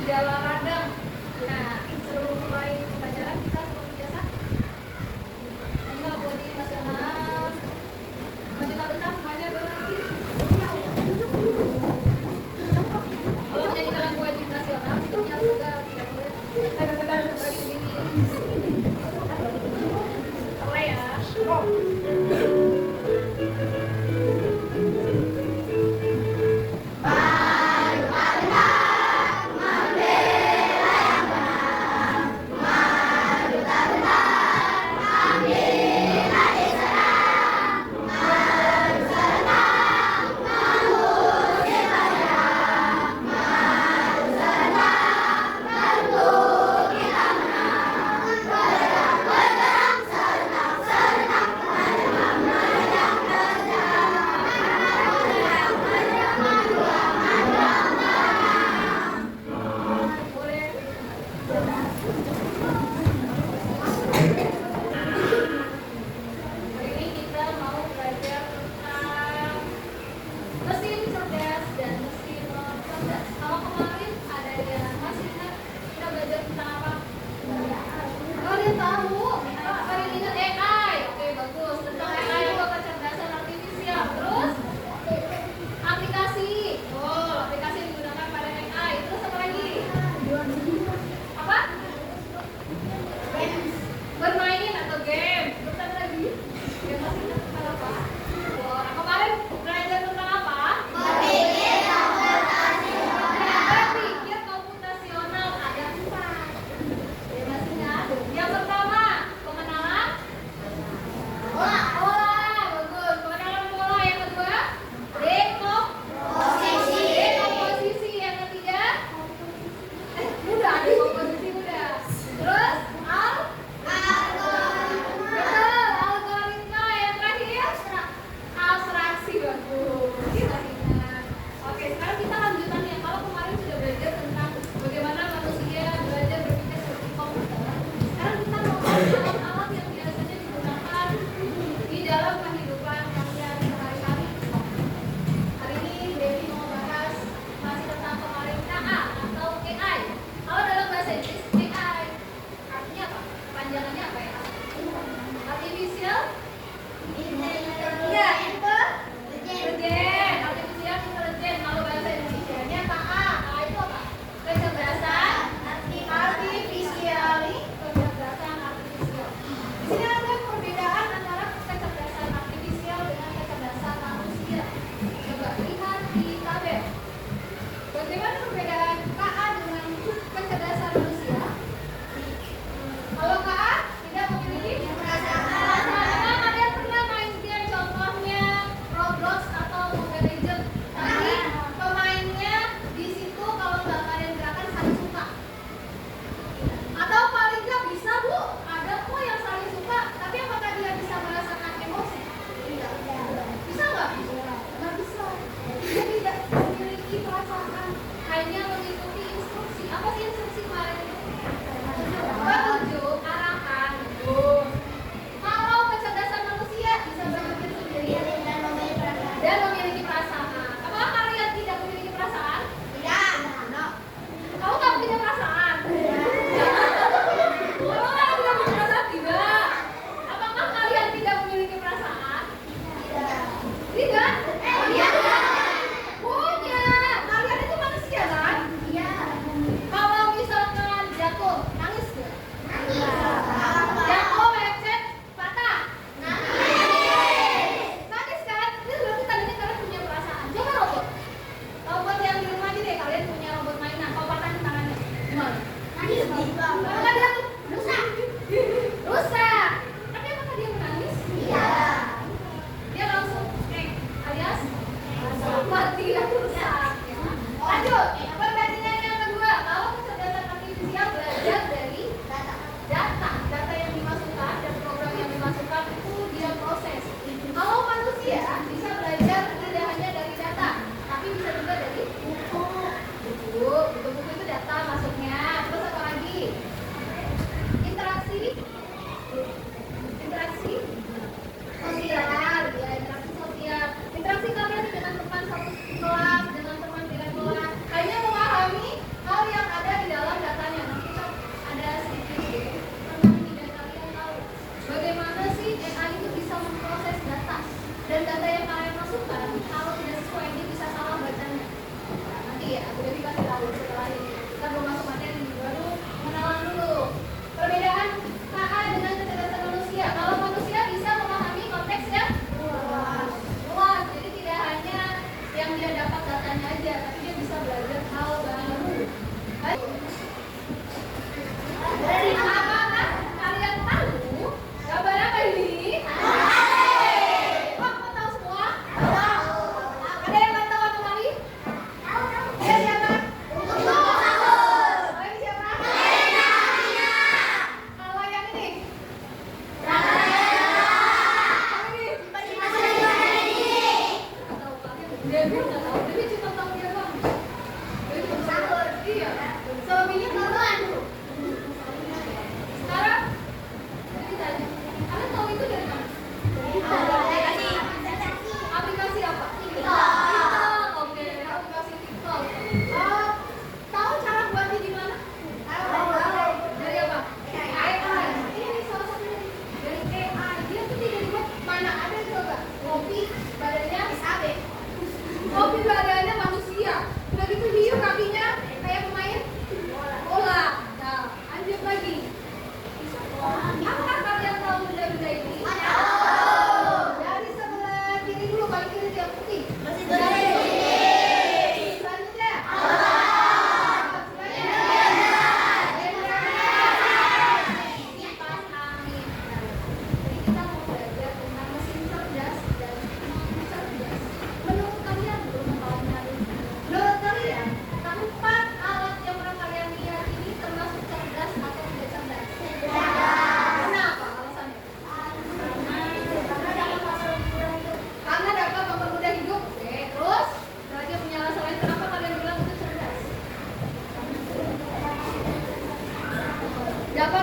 Jawa Radang. Nah, sebelum mulai pembelajaran kita seperti biasa ini bodi nasional majalah bentar semuanya berarti kalau menjadi dalam wajib nasional itu harus juga tidak boleh bagi begini boleh ya.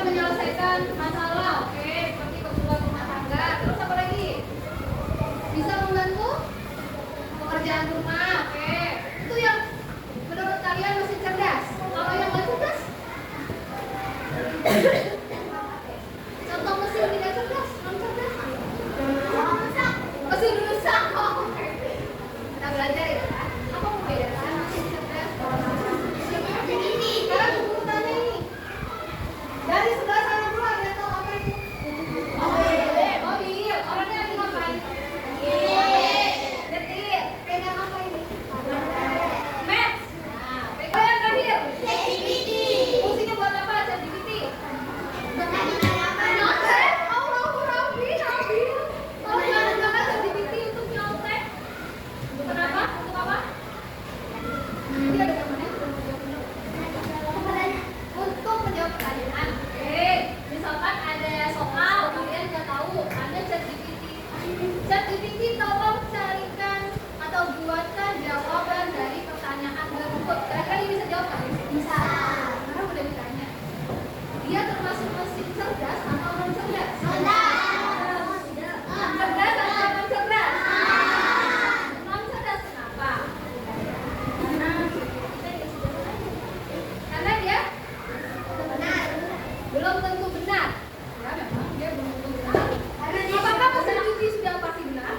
menyelesaikan masalah, oke, seperti kebutuhan rumah tangga. Terus apa lagi? Bisa membantu pekerjaan rumah, oke. Itu yang menurut kalian mesin cerdas. Kalau yang nggak cerdas? Contoh mesin tidak cerdas, non cerdas. Mesin rusak. Oh, oke. Kita belajar ya. Apa membedakan mesin cerdas? Sekarang urutannya ini. Dari sebelah sana dulu ada tahu apa itu? Mobil. Orangnya lagi ngapain? Nyetir. Pegang apa ini? Maps. Nah, pegang yang terakhir. Fungsinya buat apa? ChatGPT. Nyontek. Rapi. Kalau nggak ada ChatGPT untuk nyontek. Kenapa? Untuk apa? Nanti ada gambarnya. Untuk menjawab pertanyaan. Oke, misalkan ada soal kalian nggak tahu, ada ChatGPT. ChatGPT tolong carikan atau buatkan jawaban dari pertanyaan berikut. Kira-kira dia bisa jawab kan? Bisa. Karena udah ditanya. Dia termasuk mesin cerdas atau non cerdas? Cerdas atau non cerdas? Non cerdas kenapa? Karena dia belum tentu benar. Ya, memang dia belum tentu benar. Apakah mesin cuci sudah pasti benar?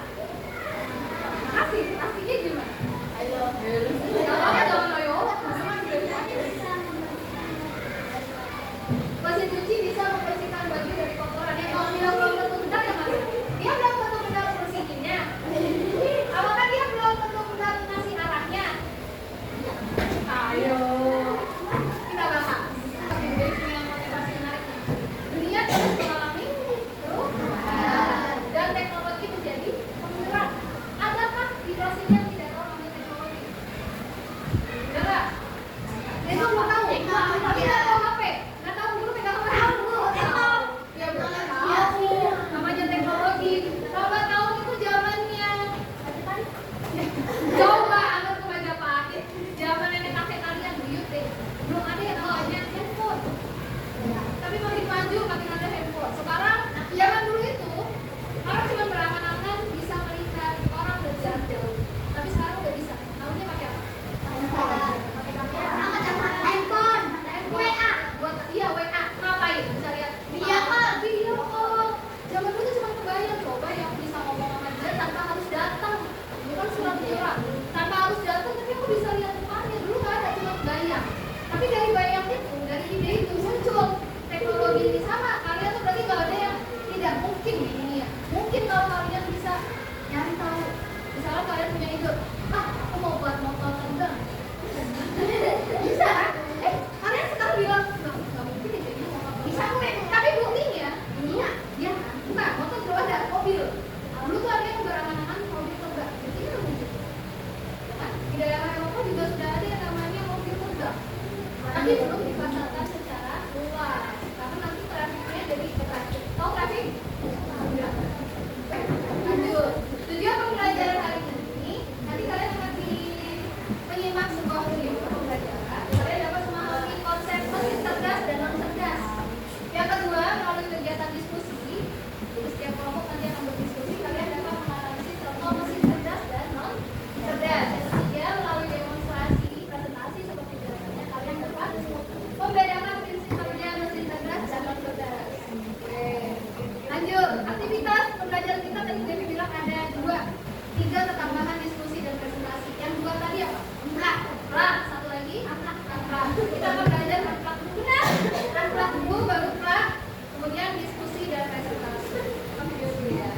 Pastinya gimana? Ayo. Jangan ayo. Mesin cuci bisa membersihkan baju dari kotoran. Yang kalau bilang belum tentu benar ya mas? Dia belum tentu benar bersihinnya. Apakah dia belum tentu benar ngasih arahnya? Ayo. Kita bahas. Yang motivasi menarik. Dunia terus mengalami perubahan dan teknologi menjadi penggerak. Adakah generasi yang tidak tahu namanya teknologi? Enggak. Itu mau tahu. Tapi nggak tahu HP. Nggak tahu dulu pegang HP. Tahu. Ya boleh tahu. Namanya teknologi. Coba tahu itu zamannya. Coba anggap ke Majapahit. Zaman nenek kakek kalian buyut deh. Belum ada yang namanya handphone. Tapi makin maju makin ada handphone. Sekarang zaman dulu itu orang cuma berangan-angan bisa melihat orang dari jarak jauh. Tapi sekarang udah bisa. Tahunya pakai apa? Pakai kamera. Handphone. WA. Buat WA. Ngapain? Bisa lihat. Video call. Zaman dulu cuma kebayang coba yang bisa ngomong sama dia tanpa harus datang. Itu kan surat. Tanpa harus datang tapi aku bisa lihat depannya. Dulu nggak ada, cuma kebayang. Tapi dari bayang itu, dari ide itu muncul teknologi ini sama. Kalian tuh berarti nggak ada yang tidak mungkin di dunia. Mungkin kalau kalian bisa nyari tahu. Misalnya kalian punya ide, aku mau buat motor terbang. Bisa kan? Kalian sekarang bilang nggak mungkin ya jadinya motor terbang. Bisa gue, tapi buktinya dunia, ya kan? Bukan, motor belum ada, mobil. Dulu tuh ada yang berangan-angan mobil terbang. Jadi itu muncul. Ya kan? Di daerah Eropa juga sudah ada yang namanya mobil terbang. Tapi belum dipasarkan secara luas. Karena nanti trafiknya jadi berat. Tahu trafik? Enggak. Lanjut. Tujuan pembelajaran hari ini, nanti kalian akan menyimak sebuah video pembelajaran. Kalian dapat memahami konsep mesin cerdas dan non cerdas. Yang kedua, melalui kegiatan diskusi. Jadi setiap kelompok nanti akan berdiskusi. Kalian dapat menganalisis contoh mesin cerdas dan non cerdas. Yang ketiga, melalui demonstrasi, presentasi seperti biasanya kalian dapat membedakan prinsip kerja mesin cerdas dan non cerdas. Oke. Lanjut, aktivitas pembelajaran kita tadi Devi bilang ada 3 ketambahan diskusi dan presentasi. Yang 2 tadi apa? Plak. Satu lagi, plak. Kita akan belajar plak dulu benar. Plak dulu, baru plak. Kemudian diskusi dan presentasi. Video dulu ya.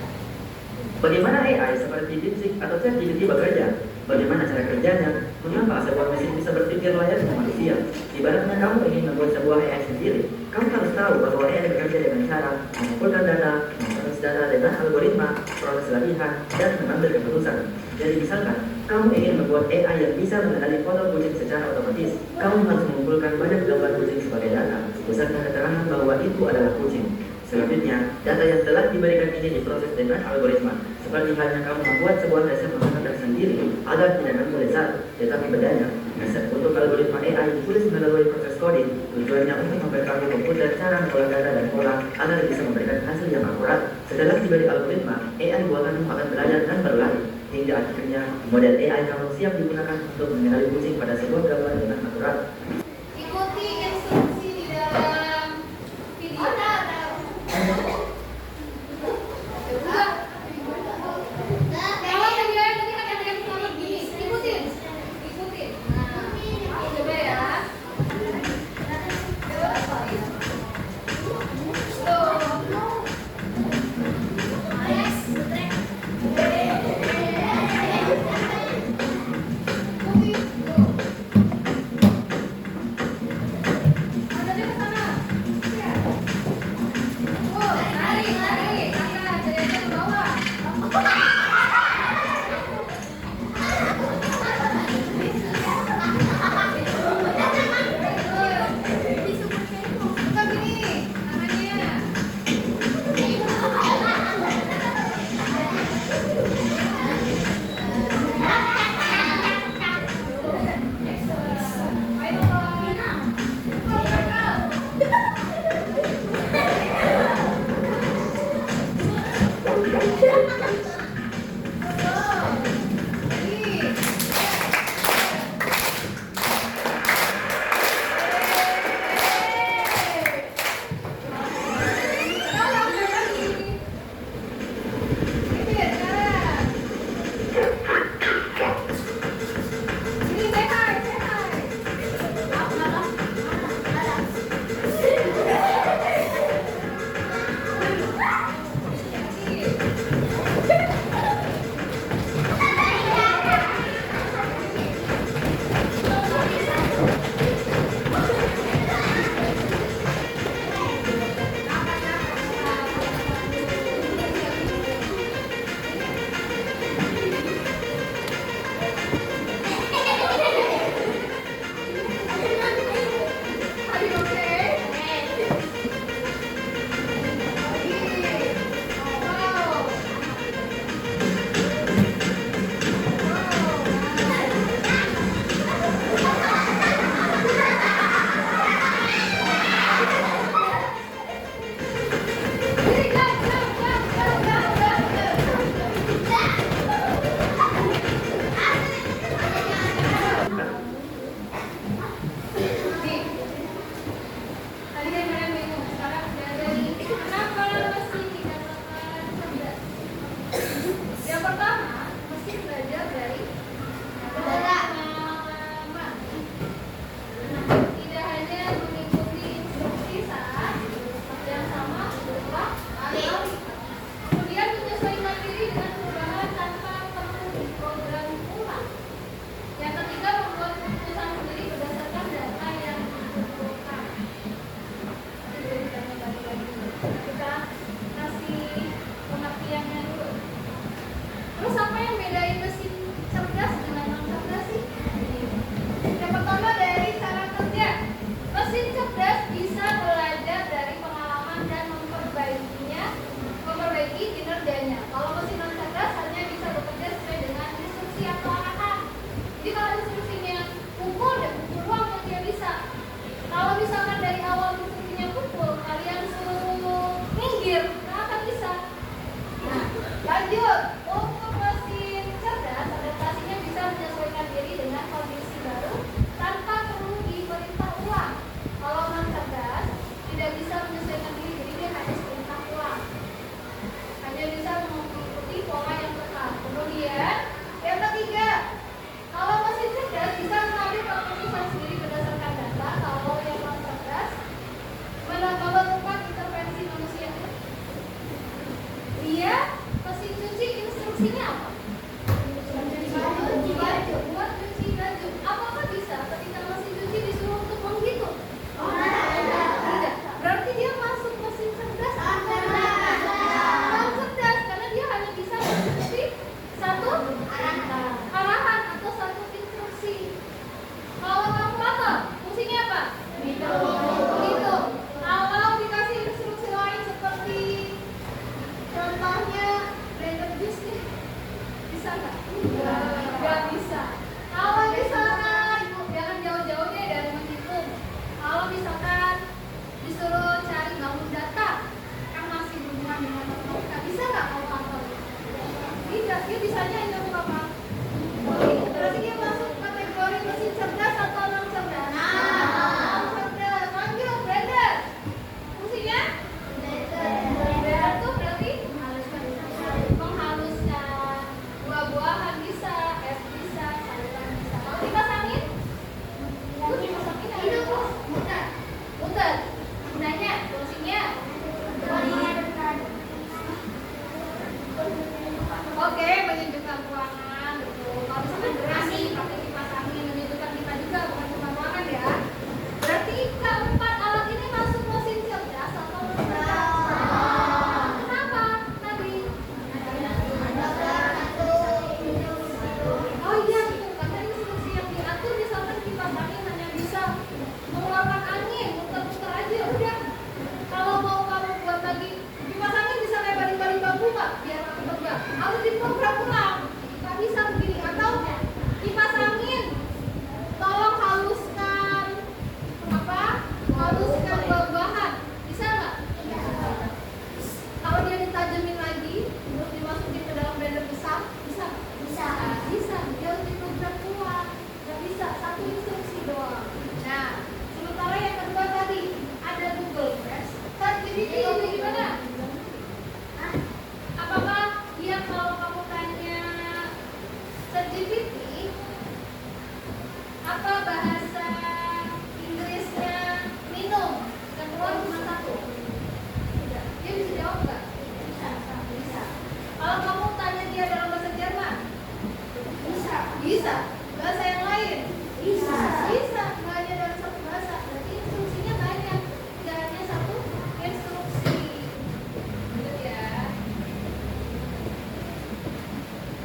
Bagaimana AI seperti DeepSeek atau ChatGPT bekerja? Bagaimana cara kerjanya? Mengapa sebuah mesin bisa berpikir layaknya manusia? Ibaratnya kamu ingin membuat sebuah AI sendiri, kamu harus tahu bahwa AI bekerja dengan cara mengumpulkan data, memproses data dengan algoritma, proses latihan, dan mengambil keputusan. Jadi misalkan, kamu ingin membuat AI yang bisa mengenali foto kucing secara otomatis, kamu harus mengumpulkan banyak gambar kucing sebagai data, beserta keterangan bahwa itu adalah kucing. Selanjutnya, data yang telah diberikan ini diproses dengan algoritma. Seperti halnya kamu membuat sebuah resep masakan sendiri agar tidak melezat, tetapi bedanya, resep untuk algoritma AI ditulis melalui proses coding tujuannya untuk memberkati komputer cara mengolah data dan pola agar bisa memberikan hasil yang akurat. Setelah tiba di algoritma, AI buatanmu akan belajar dan berlari hingga akhirnya model AI kamu siap digunakan untuk mengenali kucing pada sebuah gambar dengan akurat. Ikuti instruksi di dalam video. Kalau videonya tadi kan ada yang sama gini, ikutin. Nah, coba ya. Yang pertama, mesti belajar dari pengalaman. Tidak hanya mengikuti instruksi saat yang sama berulang kali. Kemudian menyesuaikan diri dengan perubahan tanpa perlu diprogram ulang. Yang ketiga, membuat keputusan sendiri berdasarkan data yang dikumpulkan. Kita kasih pengertiannya dulu. Terus apa yang bedain mesin cerdas dengan non cerdas sih? Yang pertama dari cara kerja. Mesin cerdas bisa belajar dari pengalaman dan memperbaiki kinerjanya. Kalau mesin non cerdas hanya bisa bekerja sesuai dengan instruksi atau arahan. Jadi kalau instruksinya pukul dan pukul doang yang dia bisa. Kalau misalkan dari awal instruksinya pukul, kalian suruh minggir, nggak akan bisa. Nah, lanjut. Untuk mesin cerdas, adaptasinya bisa menyesuaikan diri dengan kondisi baru tanpa perlu diperintah ulang. Kalau non cerdas, tidak bisa menyesuaikan diri, jadi dia harus perintah ulang. Hanya bisa mengikuti pola yang tetap. Kemudian, yang ketiga, kalau mesin cerdas bisa mengambil keputusan sendiri berdasarkan data. Kalau yang non cerdas menentukan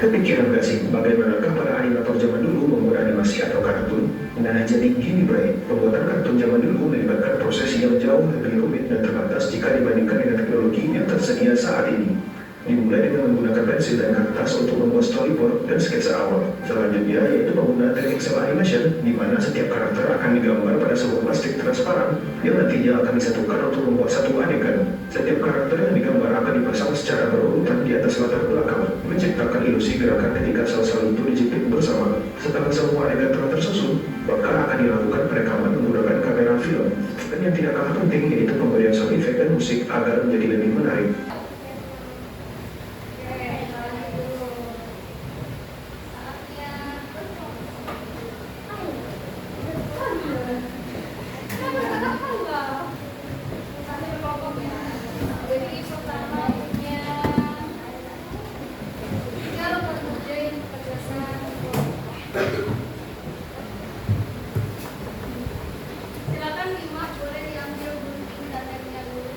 Kepikiran gak sih bagaimanakah para animator zaman dulu membuat animasi atau kartun? Nah jadi gini Bray, pembuatan kartun zaman dulu melibatkan proses yang jauh lebih rumit dan terbatas jika dibandingkan dengan teknologi yang tersedia saat ini. Dimulai dengan menggunakan pensil dan kertas untuk membuat storyboard dan sketsa awal. Selanjutnya yaitu penggunaan teknik cel animation, di mana setiap karakter akan digambar pada sebuah plastik transparan yang nantinya akan disatukan untuk membuat satu adegan. Setiap karakter yang digambar akan dipasang secara berurutan di atas latar belakang, menciptakan ilusi gerakan ketika sel-sel itu dijepit bersama. Setelah semua adegan telah tersusun, maka akan dilakukan perekaman menggunakan kamera film. Dan yang tidak kalah penting yaitu pemberian sound effect dan musik agar menjadi lebih menarik. Silakan Bima, boleh diambil gunting dan lemnya dulu.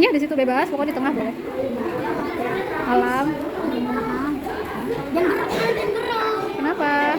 Ya di situ bebas, pokoknya di tengah boleh. Alam. Kenapa?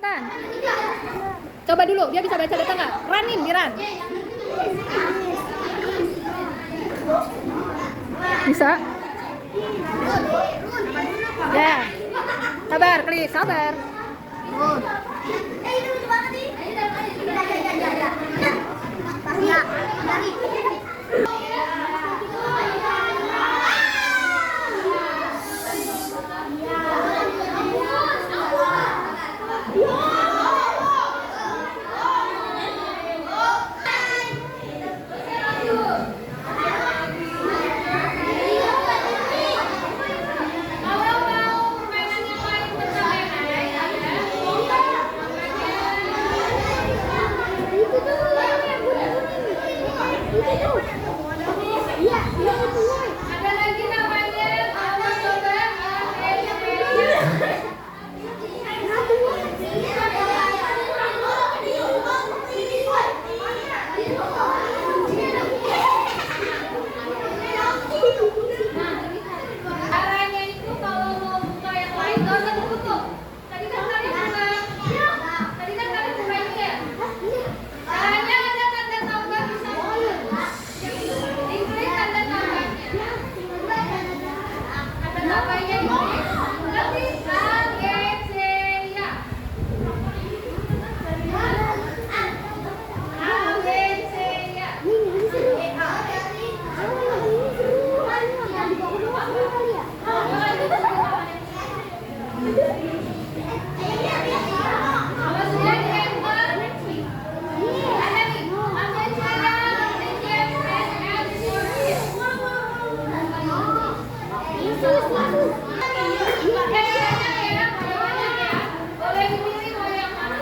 cepetan. Coba dulu, dia bisa baca data nggak? Ranin, Diran. Bisa? Ya. Sabar, klik, sabar. Ada lagi namanya apa coba? Caranya itu kalau mau buka yang lain nggak usah ditutup. Tadi kan kalian buka ini ya. Caranya ada tanda tambah di sana. Diklik tanda tambahnya. Tanda tambahnya diklik. Nanti A, G, C, ya. A, B, C, ya. Kalau sudah di enter, ada nih, ambil cara boleh dipilih mau yang mana.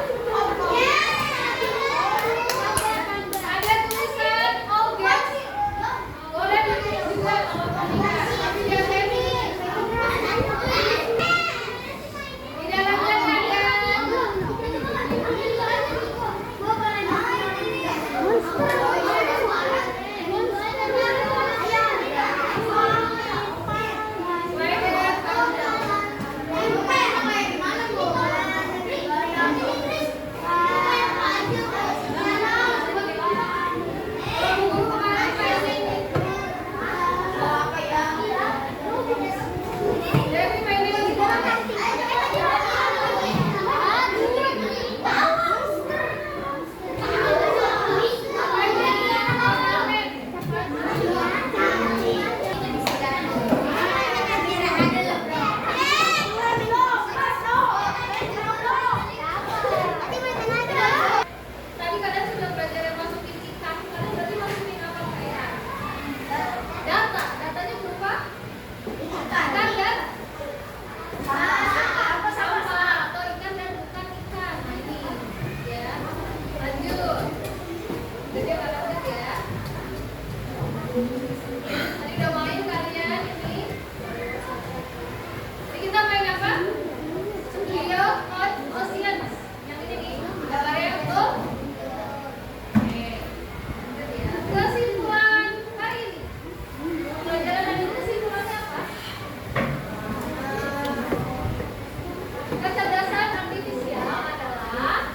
Ada tulisan objek, boleh dipilih juga kalau pernikahan. Tapi jangan di dalamnya tadi kalian sudah belajar yang masukin ikan, kalian berarti masukin apa kayak datanya berupa ikan dan sampah atau ikan dan bukan ikan. Nah ini ya, lanjut. Jadi lanjut ya. Tadi udah main kalian ini. Jadi kita main apa? Studio on Oceans. Yang ini nih, gambarnya betul. Kesimpulan hari ini, pelajaran hari ini kesimpulannya apa? Kecerdasan artifisial adalah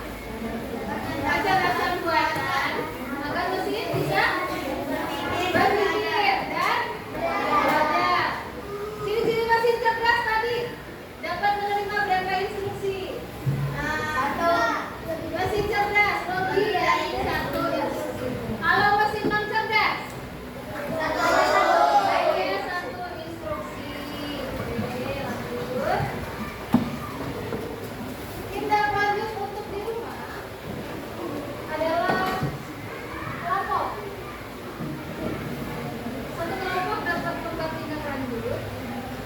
kecerdasan buatan agar mesin bisa berpikir dan belajar. Ciri-ciri mesin cerdas tadi dapat menerima berapa instruksi? Mesin cerdas lebih dari satu instruksi. Kalau mesin non cerdas, hanya satu instruksi. Oke, lanjut. Tindak lanjut untuk di rumah adalah kelompok. Satu kelompok dapat membuat tindak lanjut.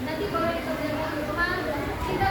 Nanti kalau dikerjakan di rumah, kita